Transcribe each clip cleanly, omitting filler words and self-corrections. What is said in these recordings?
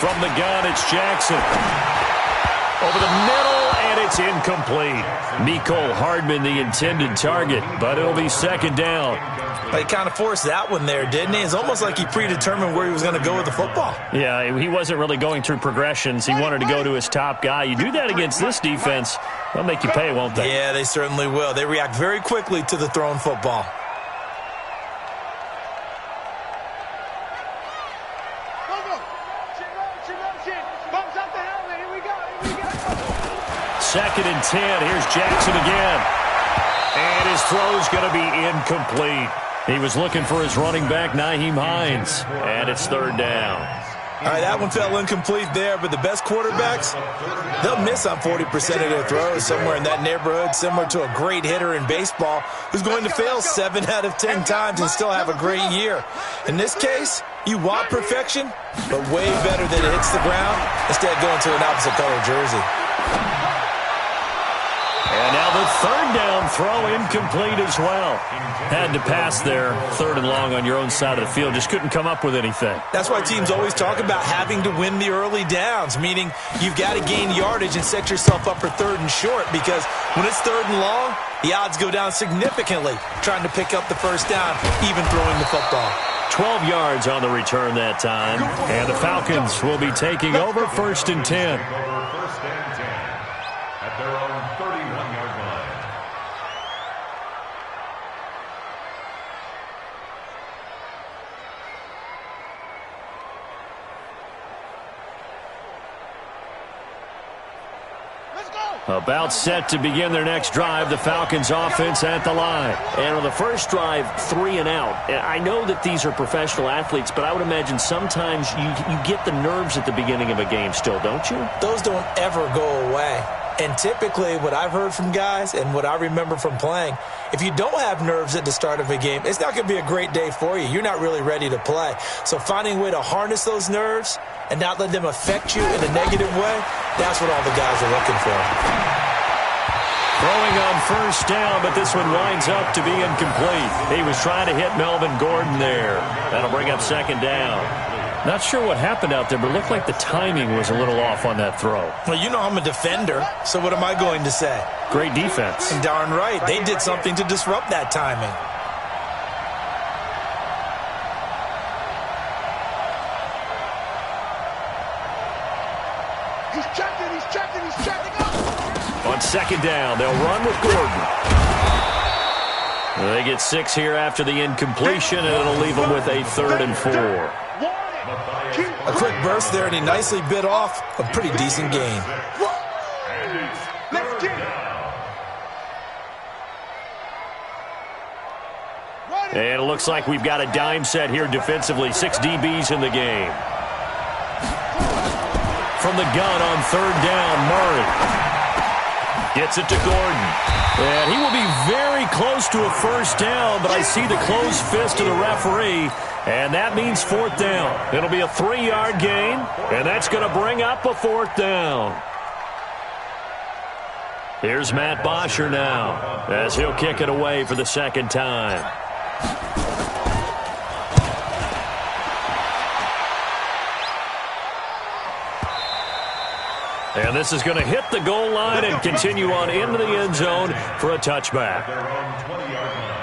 From the gun, it's Jackson. Over the middle, and it's incomplete. Mecole Hardman, the intended target, but it'll be second down. He kind of forced that one there, didn't he? It's almost like he predetermined where he was going to go with the football. Yeah, he wasn't really going through progressions. He wanted to go to his top guy. You do that against this defense, they'll make you pay, won't they? Yeah, they certainly will. They react very quickly to the thrown football. Second and 10. Here's Jackson again. And his throw's going to be incomplete. He was looking for his running back, Nyheim Hines. And it's third down. All right, that one fell incomplete there, but the best quarterbacks, they'll miss on 40% of their throws, somewhere in that neighborhood, similar to a great hitter in baseball who's going to fail 7 out of 10 times and still have a great year. In this case, you want perfection, but way better that it hits the ground instead of going to an opposite color jersey. And now the third down throw incomplete as well. Had to pass there, third and long on your own side of the field. Just couldn't come up with anything. That's why teams always talk about having to win the early downs, meaning you've got to gain yardage and set yourself up for third and short, because when it's third and long, the odds go down significantly trying to pick up the first down, even throwing the football. 12 yards on the return that time. And the Falcons will be taking over first and 10. At their own 31-yard line. About set to begin their next drive, the Falcons offense at the line. And on the first drive, 3 and out. I know that these are professional athletes, but I would imagine sometimes you get the nerves at the beginning of a game still, don't you? Those don't ever go away. And typically what I've heard from guys and what I remember from playing, if you don't have nerves at the start of a game, it's not going to be a great day for you. You're not really ready to play. So finding a way to harness those nerves and not let them affect you in a negative way, that's what all the guys are looking for. Throwing on first down, but this one winds up to be incomplete. He was trying to hit Melvin Gordon there. That'll bring up second down. Not sure what happened out there, but it looked like the timing was a little off on that throw. Well, you know I'm a defender, so what am I going to say? Great defense. And darn right. They did something to disrupt that timing. He's checking up. On second down, they'll run with Gordon. They get 6 here after the incompletion, and it'll leave them with a 3rd and 4. A quick burst there, and he nicely bit off a pretty decent gain. And it looks like we've got a dime set here defensively. 6 DBs in the game. From the gun on third down, Murray gets it to Gordon. And he will be very close to a first down, but I see the closed fist of the referee. And that means 4th down. It'll be a 3-yard gain, and that's going to bring up a 4th down. Here's Matt Bosher now, as he'll kick it away for the second time. And this is going to hit the goal line and continue on into the end zone for a touchback. Their own 20-yard line.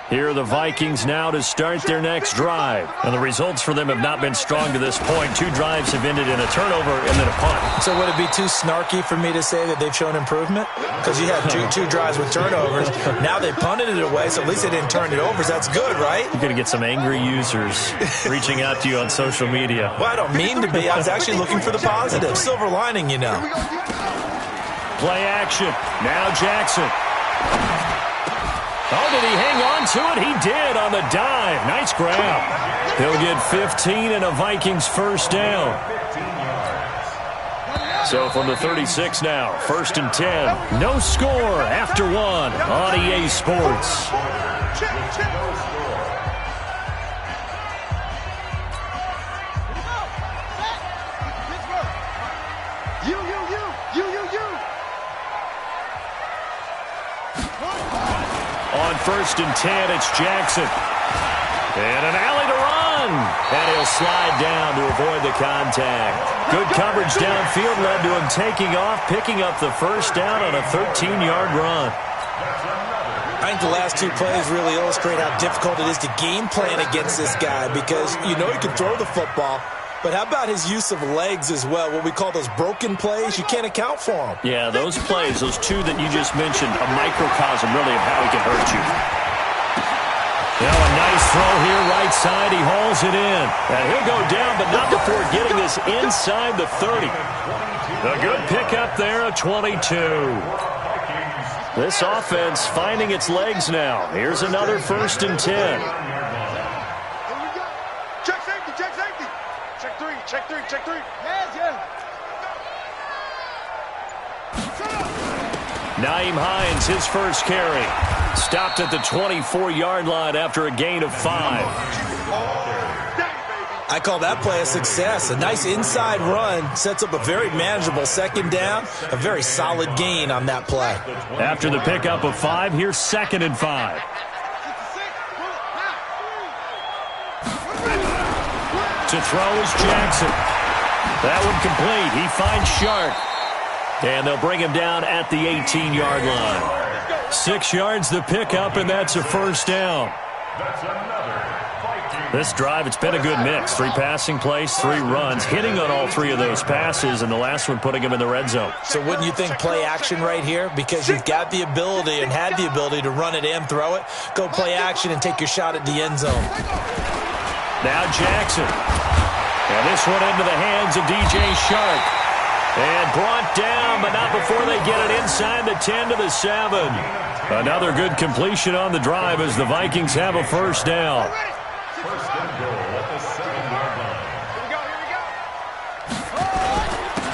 Here are the Vikings now to start their next drive. And the results for them have not been strong to this point. 2 drives have ended in a turnover and then a punt. So would it be too snarky for me to say that they've shown improvement? Because you had two drives with turnovers. Now they punted it away, so at least they didn't turn it over. So that's good, right? You're going to get some angry users reaching out to you on social media. Well, I don't mean to be. I was actually looking for the positive. Silver lining, you know. Play action. Now Jackson. Oh, did he hang on to it? He did on the dive. Nice grab. He'll get 15 and a Vikings first down. So from the 36 now, 1st and 10. No score after 1 on EA Sports. first and 10. It's Jackson. And an alley to run. And he'll slide down to avoid the contact. Good coverage downfield led to him taking off, picking up the first down on a 13-yard run. I think the last two plays really illustrate how difficult it is to game plan against this guy because you know he can throw the football, but how about his use of legs as well, what we call those broken plays? You can't account for them. Yeah, those plays, those two that you just mentioned, a microcosm really of how he can hurt you. Now a nice throw here, right side. He hauls it in. And he'll go down, but not before getting this inside the 30. A good pickup there, a 22. This offense finding its legs now. Here's another first and 10. Here we go. Check safety, check safety. Check three, check three, check three. Yes, yeah. Nyheim Hines, his first carry. Stopped at the 24-yard line after a gain of 5. I call that play a success. A nice inside run sets up a very manageable second down. A very solid gain on that play. After the pickup of 5, here's 2nd and 5. To throw is Jackson. That one complete. He finds Sharp. And they'll bring him down at the 18-yard line. 6 yards the pickup, and that's a first down. This drive, it's been a good mix. 3 passing plays, 3 runs, hitting on all 3 of those passes, and the last one putting him in the red zone. So wouldn't you think play action right here? Because you've got the ability and had the ability to run it and throw it. Go play action and take your shot at the end zone. Now Jackson. And this one into the hands of DJ Shark. And brought down, but not before they get it inside the 10 to the 7. Another good completion on the drive as the Vikings have a first down. First and goal at the 7-yard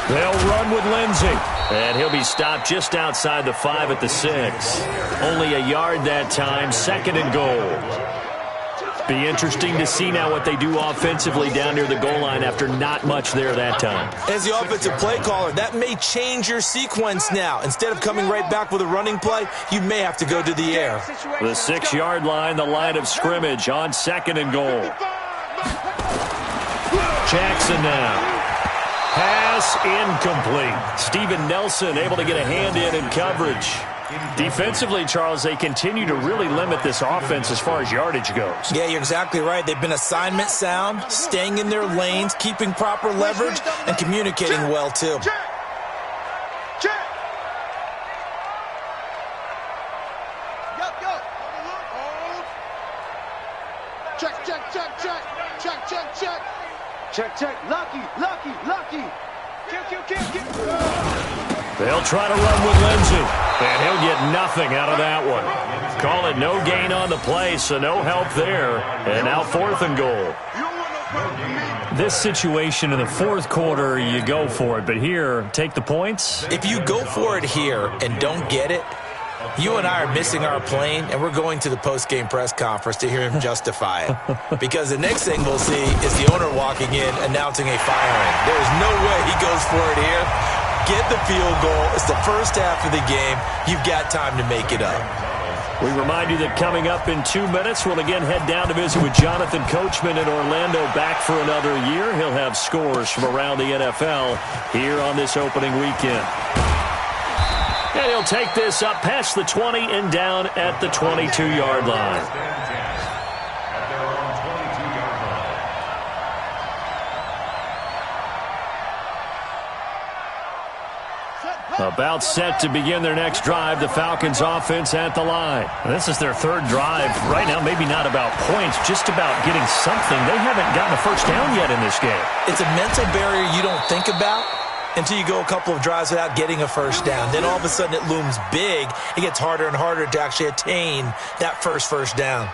line. They'll run with Lindsey. And he'll be stopped just outside the 5 at the 6. Only a yard that time, 2nd and goal. Be interesting to see now what they do offensively down near the goal line after not much there that time. As the offensive play caller, that may change your sequence now. Instead of coming right back with a running play, you may have to go to the air. The 6-yard line, the line of scrimmage on 2nd and goal. Jackson now. Pass incomplete. Steven Nelson able to get a hand in coverage. Defensively, Charles, they continue to really limit this offense as far as yardage goes. Yeah, you're exactly right. They've been assignment sound, staying in their lanes, keeping proper leverage, and communicating well, too. Check. Check. Yup, yup. Hold. Check, check, check, check. Check, check, check. Check, check. Lucky. Kill. They'll try to run with Lindsey, and he'll get nothing out of that one. Call it no gain on the play, so no help there. And now 4th and goal. This situation in the 4th quarter, you go for it. But here, take the points. If you go for it here and don't get it, you and I are missing our plane, and we're going to the post-game press conference to hear him justify it. Because the next thing we'll see is the owner walking in announcing a firing. There's no way he goes for it here. Get the field goal. It's the first half of the game. You've got time to make it up. We remind you that coming up in 2 minutes, we'll again head down to visit with Jonathan Coachman in Orlando, back for another year. He'll have scores from around the NFL here on this opening weekend. And he'll take this up past the 20 and down at the 22-yard line. About set to begin their next drive, the Falcons offense at the line. This is their 3rd drive. Right now, maybe not about points, just about getting something. They haven't gotten a first down yet in this game. It's a mental barrier you don't think about until you go a couple of drives without getting a first down. Then all of a sudden it looms big. It gets harder and harder to actually attain that first down.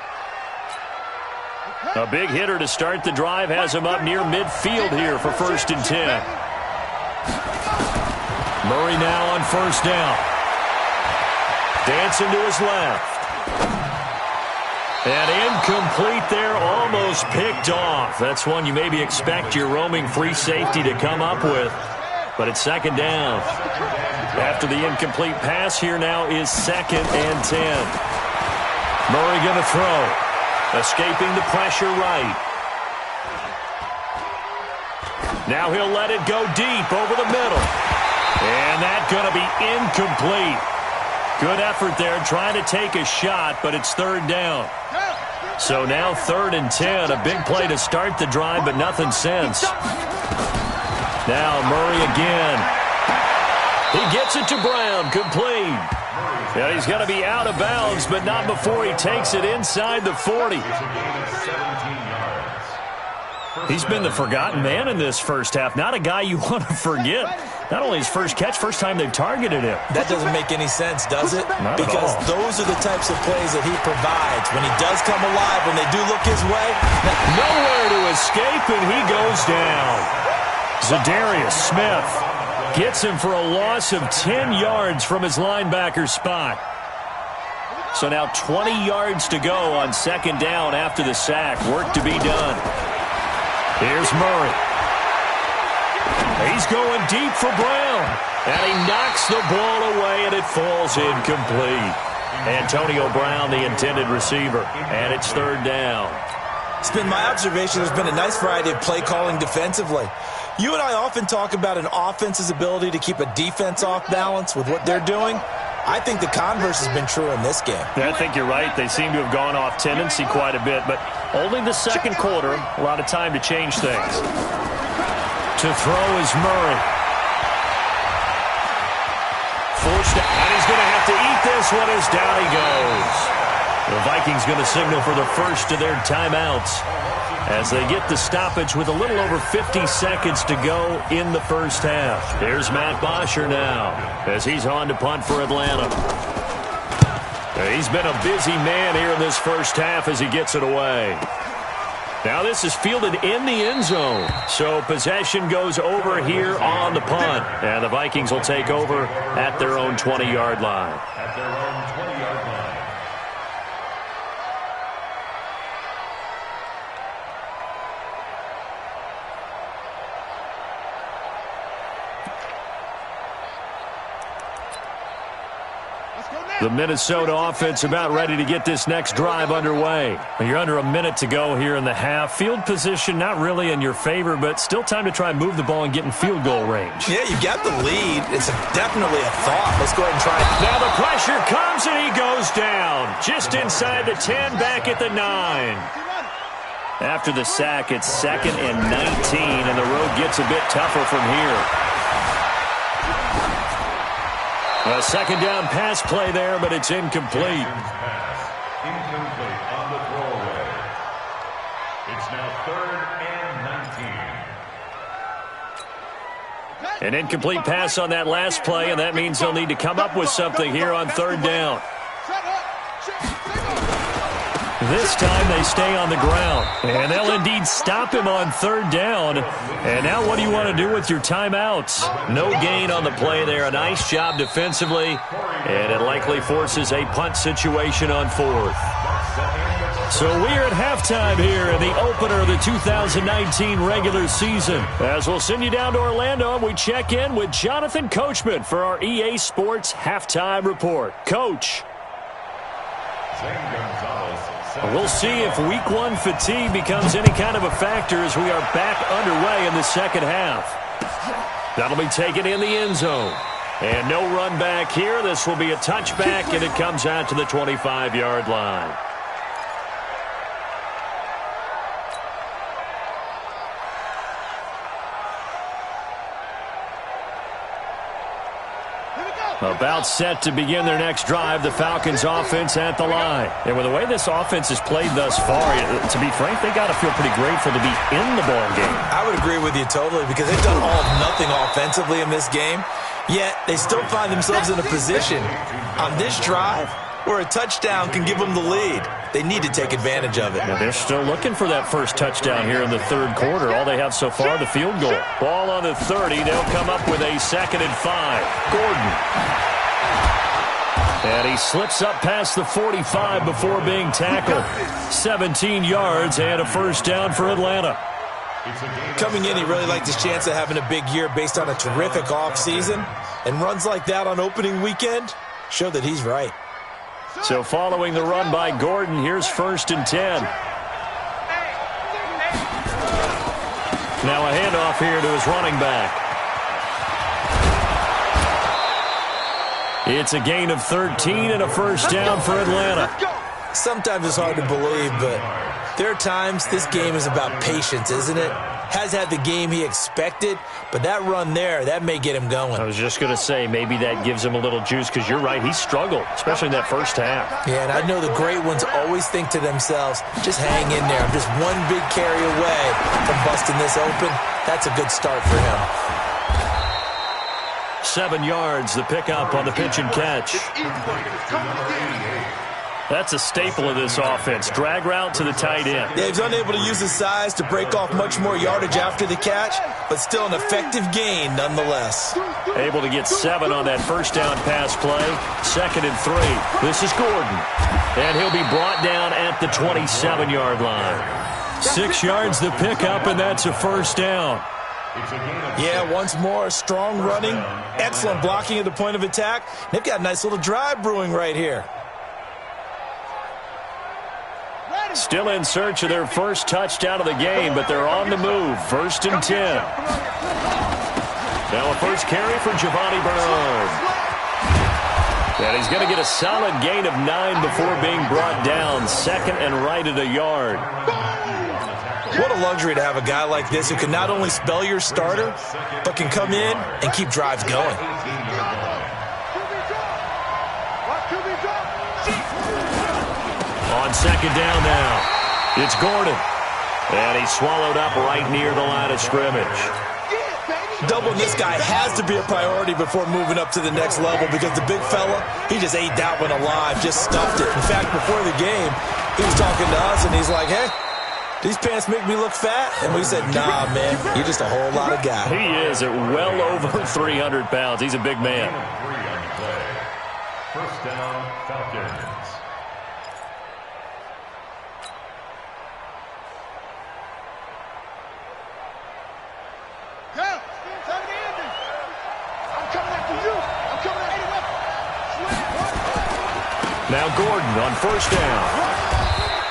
A big hitter to start the drive has him up near midfield here for 1st and 10. Murray now on 1st down. Dancing to his left. And incomplete there, almost picked off. That's one you maybe expect your roaming free safety to come up with. But it's 2nd down. After the incomplete pass, here now is 2nd and 10. Murray going to throw. Escaping the pressure right. Now he'll let it go deep over the middle. And that's going to be incomplete. Good effort there trying to take a shot, but it's third down. So now 3rd and 10. A big play to start the drive, but nothing since. Now Murray again. He gets it to Brown. Complete. Yeah, he's going to be out of bounds, but not before he takes it inside the 40. He's been the forgotten man in this first half. Not a guy you want to forget. Not only his first catch, first time they've targeted him. That doesn't make any sense, does it? Not because at all. Those are the types of plays that he provides. When he does come alive, when they do look his way. Nowhere to escape, and he goes down. Zadarius Smith gets him for a loss of 10 yards from his linebacker spot. So now 20 yards to go on 2nd down after the sack. Work to be done. Here's Murray. He's going deep for Brown. And he knocks the ball away, and it falls incomplete. Antonio Brown, the intended receiver. And it's 3rd down. It's been my observation there's been a nice variety of play calling defensively. You and I often talk about an offense's ability to keep a defense off balance with what they're doing. I think the converse has been true in this game. I think you're right. They seem to have gone off tendency quite a bit, but only the 2nd quarter. A lot of time to change things. To throw is Murray. Forced out, and he's going to have to eat this one as down he goes. The Vikings going to signal for the first of their timeouts as they get the stoppage with a little over 50 seconds to go in the first half. Here's Matt Bosher now as he's on to punt for Atlanta. He's been a busy man here in this first half as he gets it away. Now this is fielded in the end zone. So possession goes over here on the punt. And the Vikings will take over at their own 20-yard line. At their own 20-yard line. The Minnesota offense about ready to get this next drive underway. You're under a minute to go here in the half. Field position not really in your favor, but still time to try and move the ball and get in field goal range. Yeah, you got the lead. It's definitely a thought. Let's go ahead and try it. Now the pressure comes and he goes down. Just inside the 10, back at the 9. After the sack, it's 2nd and 19, and the road gets a bit tougher from here. A 2nd down pass play there, but it's incomplete. Incomplete on the throwaway. It's now 3rd and 19. An incomplete pass on that last play, and that means they'll need to come up with something here on 3rd down. This time they stay on the ground, and they'll indeed stop him on 3rd down. And now what do you want to do with your timeouts? No gain on the play there. A nice job defensively, and it likely forces a punt situation on 4th. So we're at halftime here in the opener of the 2019 regular season. As we'll send you down to Orlando, and we check in with Jonathan Coachman for our EA Sports Halftime Report. Coach. We'll see if Week 1 fatigue becomes any kind of a factor as we are back underway in the second half. That'll be taken in the end zone. And no run back here. This will be a touchback, and it comes out to the 25-yard line. About set to begin their next drive, the Falcons offense at the line. And with the way this offense has played thus far, to be frank, they got to feel pretty grateful to be in the ball game. I would agree with you totally because they've done all of nothing offensively in this game, yet they still find themselves in a position on this drive where a touchdown can give them the lead. They need to take advantage of it. Now they're still looking for that first touchdown here in the 3rd quarter. All they have so far, the field goal. Ball on the 30. They'll come up with a 2nd and 5. Gordon. And he slips up past the 45 before being tackled. 17 yards and a first down for Atlanta. Coming in, he really liked his chance of having a big year based on a terrific offseason. And runs like that on opening weekend show that he's right. So following the run by Gordon, here's 1st and 10. Now a handoff here to his running back. It's a gain of 13 and a 1st down for Atlanta. Sometimes it's hard to believe, but there are times this game is about patience, isn't it? Has had the game he expected, but that run there, that may get him going. I was just going to say, maybe that gives him a little juice, because you're right, he struggled, especially in that first half. Yeah, and I know the great ones always think to themselves, just hang in there. I'm just one big carry away from busting this open. That's a good start for him. 7 yards, the pickup on the pitch and catch. That's a staple of this offense. Drag route to the tight end. Yeah, he's unable to use his size to break off much more yardage after the catch, but still an effective gain nonetheless. Able to get 7 on that 1st down pass play. 2nd and 3. This is Gordon. And he'll be brought down at the 27-yard line. 6 yards the pickup, and that's a 1st down. Yeah, once more, strong running, excellent blocking at the point of attack. They've got a nice little drive brewing right here. Still in search of their first touchdown of the game, but they're on the move. 1st and 10. Now a first carry for Giovanni Bernard. And he's going to get a solid gain of 9 before being brought down. 2nd and right at a yard. What a luxury to have a guy like this who can not only spell your starter, but can come in and keep drives going. On 2nd down now, it's Gordon. And he's swallowed up right near the line of scrimmage. Doubling this guy has to be a priority before moving up to the next level, because the big fella, he just ate that one alive, just stuffed it. In fact, before the game, he was talking to us, and he's like, hey, these pants make me look fat? And we said, nah, man, you're just a whole lot of guy. He is at well over 300 pounds. He's a big man. 1st down, Falcons. Now Gordon on 1st down.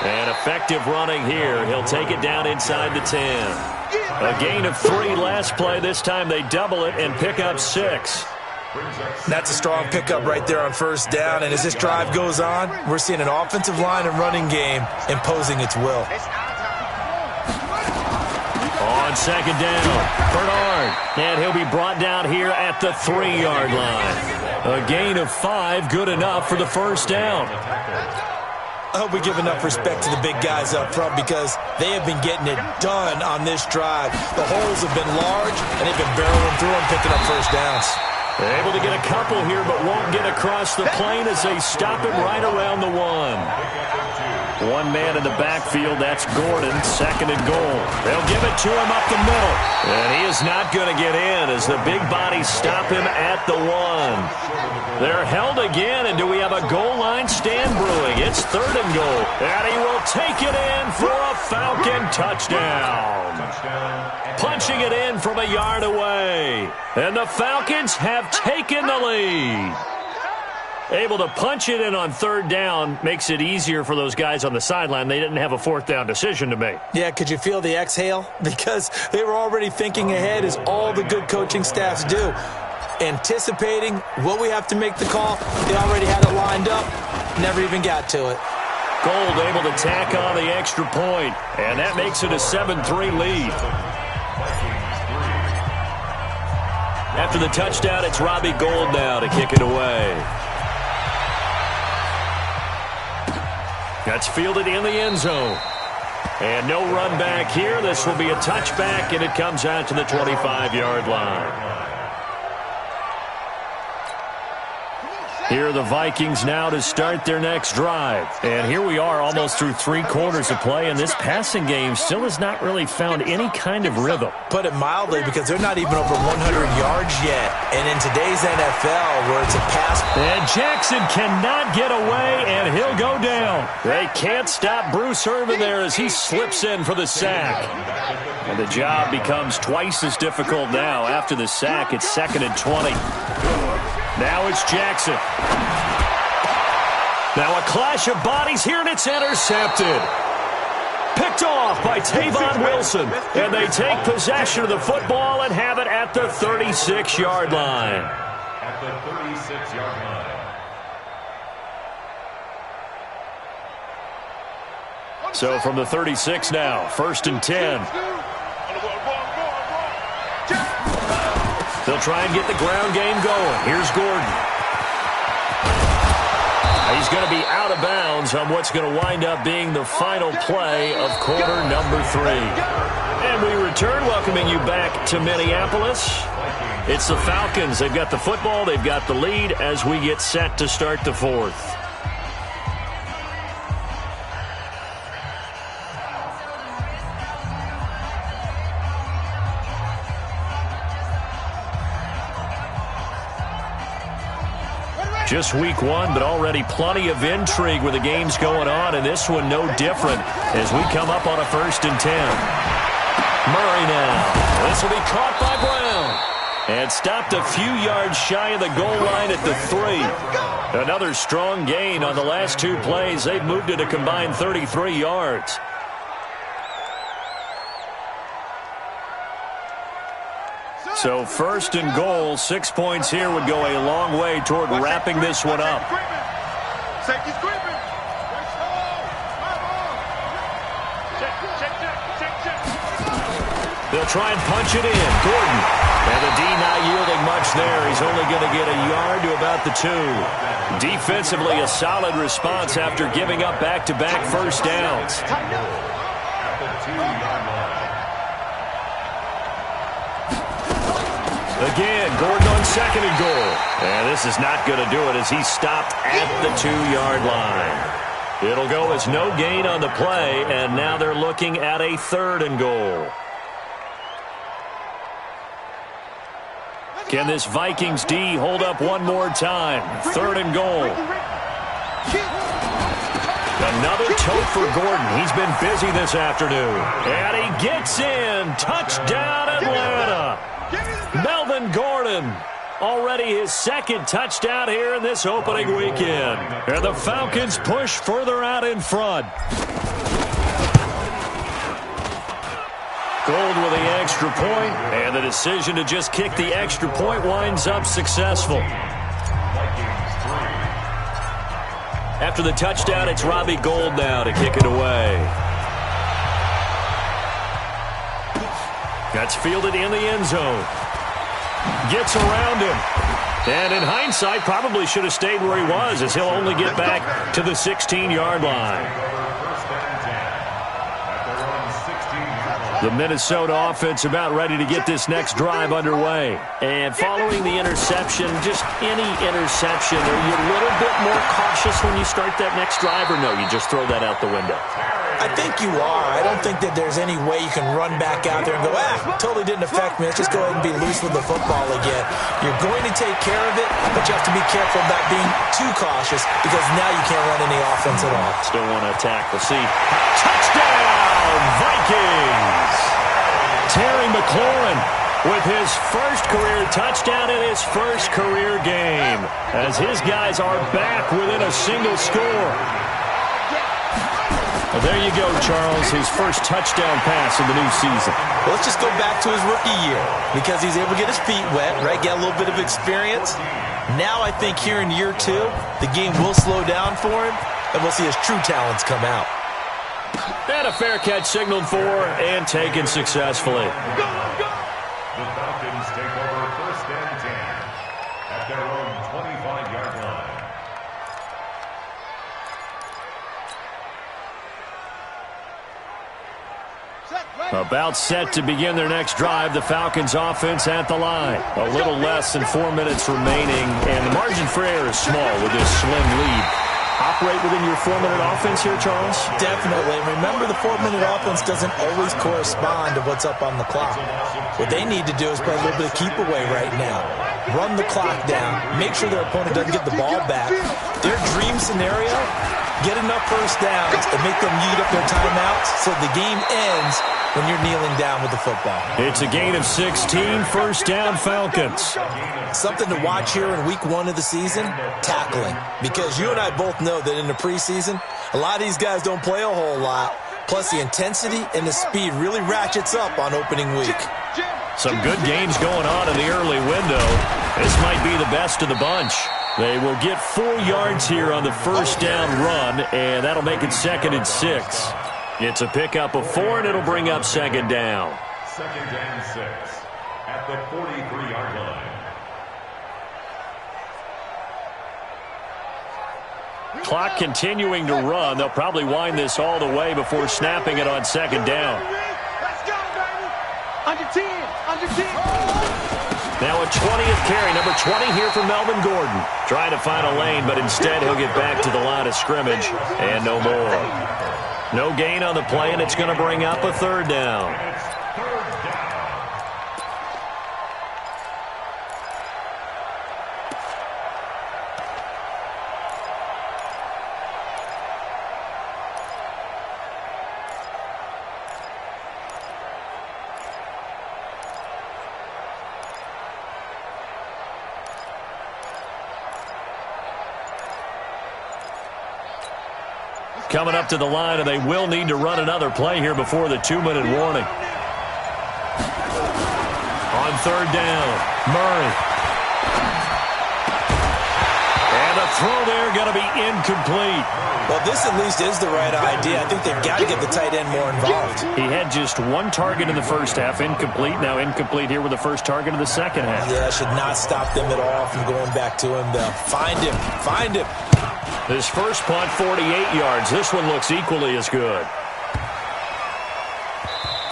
And effective running here. He'll take it down inside the 10. A gain of 3 last play. This time they double it and pick up 6. That's a strong pickup right there on 1st down. And as this drive goes on, we're seeing an offensive line and running game imposing its will. On 2nd down, Bernard. And he'll be brought down here at the 3-yard line. A gain of 5, good enough for the 1st down. I hope we give enough respect to the big guys up front, because they have been getting it done on this drive. The holes have been large, and they've been barreling through and picking up 1st downs. They're able to get a couple here, but won't get across the plane as they stop him right around the 1. One man in the backfield, that's Gordon, 2nd and goal. They'll give it to him up the middle. And he is not going to get in as the big bodies stop him at the 1. They're held again, and do we have a goal line stand brewing? It's 3rd and goal. And he will take it in for a Falcon touchdown. Punching it in from a yard away. And the Falcons have taken the lead. Able to punch it in on 3rd down makes it easier for those guys on the sideline. They didn't have a 4th down decision to make. Yeah, could you feel the exhale? Because they were already thinking ahead, as all the good coaching staffs do. Anticipating what we have to make the call. They already had it lined up. Never even got to it. Gold able to tack on the extra point. And that makes it a 7-3 lead. After the touchdown, it's Robbie Gould now to kick it away. That's fielded in the end zone. And no run back here. This will be a touchback, and it comes out to the 25-yard line. Here are the Vikings now to start their next drive. And here we are almost through 3 quarters of play, and this passing game still has not really found any kind of rhythm. Put it mildly, because they're not even over 100 yards yet. And in today's NFL, where it's a pass. And Jackson cannot get away, and he'll go down. They can't stop Bruce Irvin there as he slips in for the sack. And the job becomes twice as difficult now. After the sack, it's 2nd and 20. Now it's Jackson. Now a clash of bodies here, and it's intercepted. Picked off by Tavon Wilson. And they take possession of the football and have it at the 36-yard line. At the 36-yard line. So from the 36 now, 1st and 10. They'll try and get the ground game going. Here's Gordon. He's going to be out of bounds on what's going to wind up being the final play of quarter number 3. And we return, welcoming you back to Minneapolis. It's the Falcons. They've got the football. They've got the lead as we get set to start the 4th. Just week 1, but already plenty of intrigue with the games going on, and this one no different as we come up on a 1st and 10. Murray now. This will be caught by Brown. And stopped a few yards shy of the goal line at the 3. Another strong gain on the last 2 plays. They've moved it a combined 33 yards. So 1st and goal, 6 points here would go a long way toward wrapping this one up. They'll try and punch it in. Gordon. And the D not yielding much there. He's only going to get a yard to about the 2. Defensively, a solid response after giving up back-to-back first downs. At the 2-yard line. Again, Gordon on 2nd and goal. And this is not going to do it as he stopped at the 2-yard line. It'll go as no gain on the play, and now they're looking at a 3rd and goal. Can this Vikings D hold up one more time? 3rd and goal. Another tote for Gordon. He's been busy this afternoon. And he gets in. Touchdown, Atlanta. Melvin Gordon, already his 2nd touchdown here in this opening weekend. And the Falcons push further out in front. Gold with the extra point, and the decision to just kick the extra point winds up successful. After the touchdown, it's Robbie Gould now to kick it away. That's fielded in the end zone. Gets around him. And in hindsight, probably should have stayed where he was as he'll only get back to the 16-yard line. The Minnesota offense about ready to get this next drive underway. And following the interception, just any interception, are you a little bit more cautious when you start that next drive, or no, you just throw that out the window? I think you are. I don't think that there's any way you can run back out there and go, totally didn't affect me. Let's just go ahead and be loose with the football again. You're going to take care of it, but you have to be careful about being too cautious because now you can't run any offense at all. Still want to attack. We'll see. Touchdown, Vikings! Terry McLaurin with his first career touchdown in his first career game as his guys are back within a single score. Well, there you go, Charles, his first touchdown pass in the new season. Well, let's just go back to his rookie year because he's able to get his feet wet, right, get a little bit of experience. Now I think here in year 2, the game will slow down for him, and we'll see his true talents come out. And a fair catch signaled for and taken successfully. The Falcons take over 1st and 10 at their own 25-yard line. About set to begin their next drive, the Falcons offense at the line. A little less than 4 minutes remaining, and the margin for error is small with this slim lead. Operate within your 4-minute offense here, Charles? Definitely. Remember, the 4-minute offense doesn't always correspond to what's up on the clock. What they need to do is play a little bit of keep away right now. Run the clock down. Make sure their opponent doesn't get the ball back. Their dream scenario, get enough first downs and make them eat up their timeouts so the game ends when you're kneeling down with the football. It's a gain of 16, first down Falcons. Something to watch here in week 1 of the season, tackling. Because you and I both know that in the preseason, a lot of these guys don't play a whole lot. Plus, the intensity and the speed really ratchets up on opening week. Some good games going on in the early window. This might be the best of the bunch. They will get 4 yards here on the first down run, and that'll make it 2nd and 6. It's a pickup of 4, and it'll bring up 2nd down. 2nd and 6 at the 43-yard line. Clock continuing to run. They'll probably wind this all the way before snapping it on 2nd down. Let's go, baby. Under 10. Now a 20th carry, number 20 here for Melvin Gordon. Trying to find a lane, but instead he'll get back to the line of scrimmage and no more. No gain on the play, and it's going to bring up a 3rd down. Coming up to the line, and they will need to run another play here before the 2-minute warning. On 3rd down, Murray. And a throw there going to be incomplete. Well, this at least is the right idea. I think they've got to get the tight end more involved. He had just 1 target in the first half, incomplete. Now incomplete here with the first target of the second half. Yeah, should not stop them at all from going back to him, though. Find him. His first punt, 48 yards. This one looks equally as good.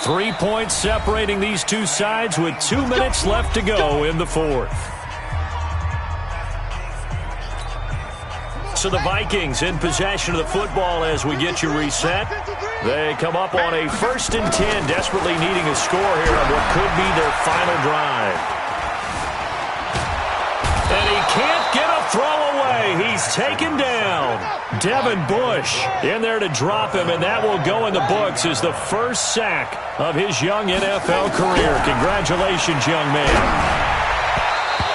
3 points separating these two sides with 2 minutes left to go in the 4th. So the Vikings in possession of the football as we get you reset. They come up on a 1st and 10, desperately needing a score here on what could be their final drive. And he can't get a throw away. He's taken down. Devin Bush in there to drop him, and that will go in the books as the first sack of his young NFL career. Congratulations, young man.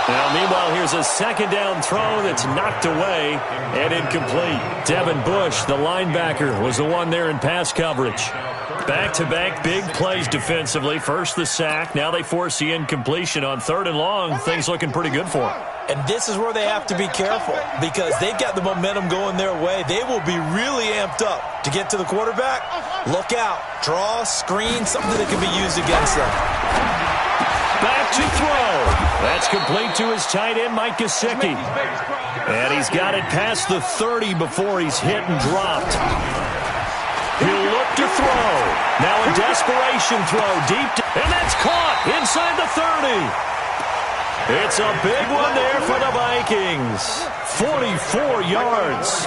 Now, meanwhile, here's a 2nd down throw that's knocked away and incomplete. Devin Bush, the linebacker, was the one there in pass coverage. Back-to-back big plays defensively. First the sack. Now they force the incompletion on 3rd and long. Things looking pretty good for them. And this is where they have to be careful because they've got the momentum going their way. They will be really amped up to get to the quarterback. Look out. Draw, screen, something that can be used against them. Back to throw. That's complete to his tight end, Mike Gesicki. And he's got it past the 30 before he's hit and dropped. He'll look to throw. Now a desperation throw deep. And that's caught inside the 30. It's a big one there for the Vikings. 44 yards.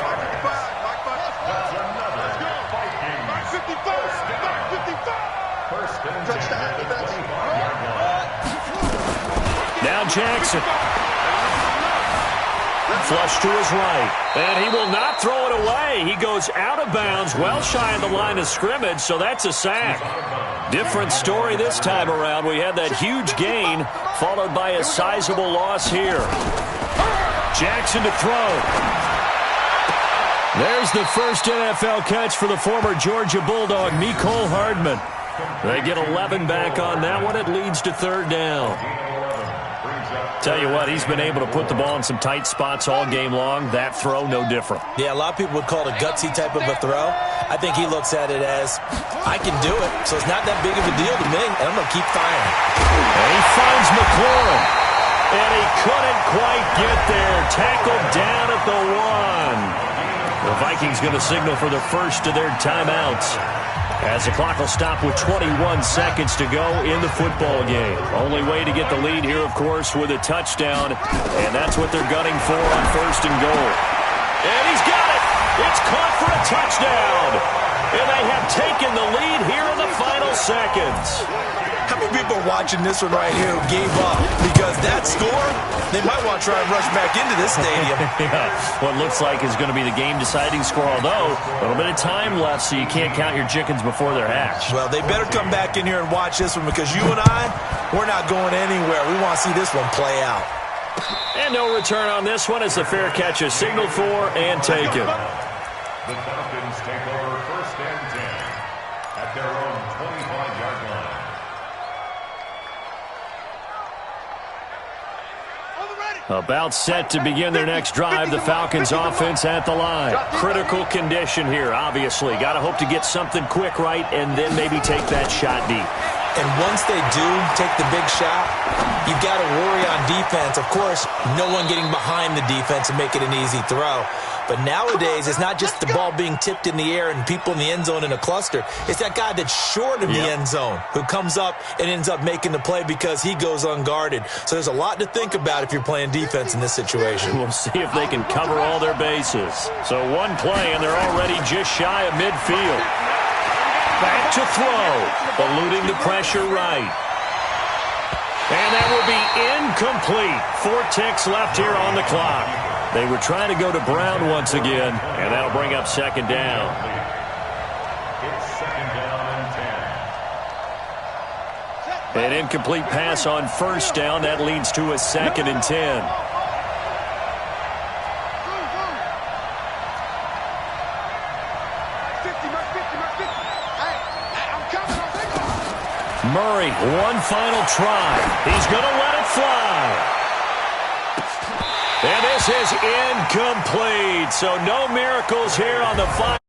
Now Jackson. Flush to his right. And he will not throw it away. He goes out of bounds, well shy of the line of scrimmage, so that's a sack. Different story this time around. We had that huge gain, followed by a sizable loss here. Jackson to throw. There's the first NFL catch for the former Georgia Bulldog, Mecole Hardman. They get 11 back on that one. It leads to 3rd down. Tell you what, he's been able to put the ball in some tight spots all game long. That throw, no different. Yeah, a lot of people would call it a gutsy type of a throw. I think he looks at it as, I can do it, so it's not that big of a deal to me, and I'm going to keep firing. And he finds McLaurin. And he couldn't quite get there. Tackled down at the 1. The Vikings going to signal for the first of their timeouts, as the clock will stop with 21 seconds to go in the football game. Only way to get the lead here, of course, with a touchdown, and that's what they're gunning for on 1st and goal. And he's got it. It's caught for a touchdown. And they have taken the lead here in the final seconds. How many people are watching this one right here who gave up? Because that score, they might want to try and rush back into this stadium. Yeah, what looks like is going to be the game-deciding score, although a little bit of time left, so you can't count your chickens before they're hatched. Well, they better come back in here and watch this one because you and I, we're not going anywhere. We want to see this one play out. And no return on this one as the fair catch is signaled for and taken. The Falcons take over 1st and 10 at their own 25-yard line. About set to begin their next drive, the Falcons offense at the line. Critical condition here, obviously. Got to hope to get something quick right and then maybe take that shot deep. And once they do take the big shot, you've got to worry on defense. Of course, no one getting behind the defense and make it an easy throw. But nowadays, it's not just the ball being tipped in the air and people in the end zone in a cluster. It's that guy that's short of the end zone who comes up and ends up making the play because he goes unguarded. So there's a lot to think about if you're playing defense in this situation. We'll see if they can cover all their bases. So one play, and they're already just shy of midfield. Back to throw, eluding the pressure right. And that will be incomplete. 4 ticks left here on the clock. They were trying to go to Brown once again, and that'll bring up 2nd down. It's 2nd down and 10. An incomplete pass on 1st down. That leads to a 2nd and 10. Murray, one final try. He's going to let it fly. And this is incomplete. So no miracles here on the final.